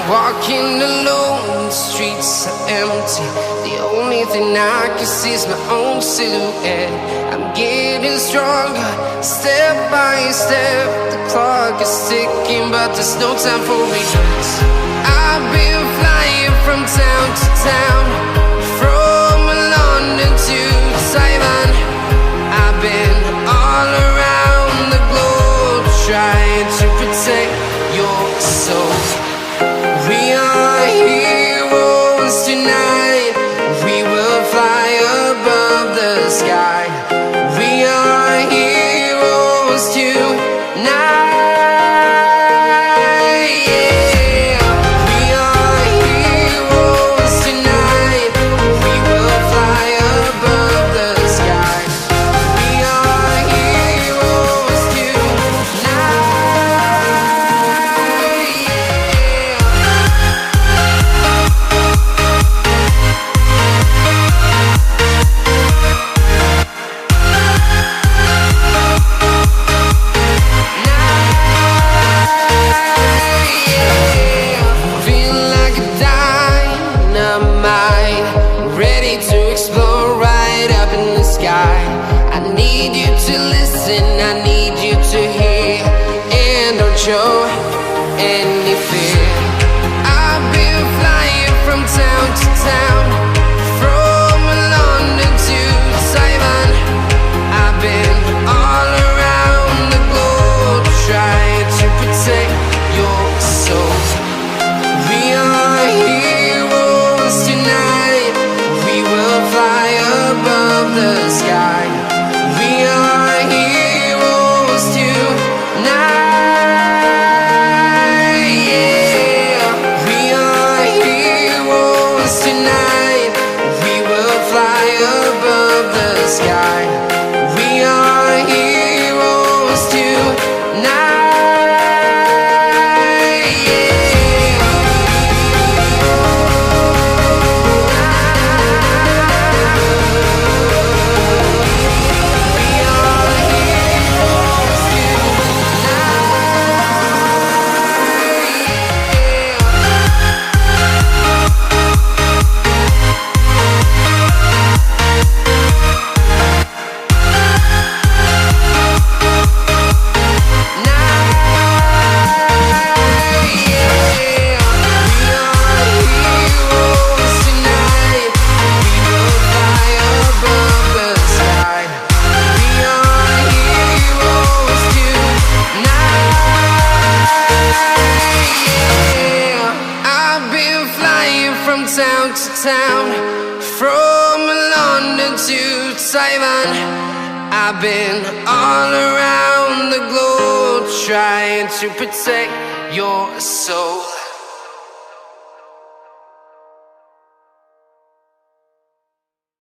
Walking alone, the streets are empty. The only thing I can see is my own silhouette. I'm getting stronger, step by step. The clock is ticking, but there's no time for regrets. I've been flying from town to town, from London to Taiwan. I've been all around the globe, trying to protect your soul. We are heroes tonight. We will fly above the sky. We are heroes tonight. Yeah. We are heroes tonight. We will fly above the sky. We are heroes tonight. To explore right up in the sky. I need you to listen, I need you to hear, and don't show any fear. I've been flying from town to town, from London to Taiwan. I've been all around the globe, trying to protect your soul. We are heroes tonight. We will fly above the sky. We are heroes tonight. Yeah. We are heroes tonight. We will fly above the sky. We are heroes tonight. From town to town, from London to Taiwan. I've been all around the globe, trying to protect your soul.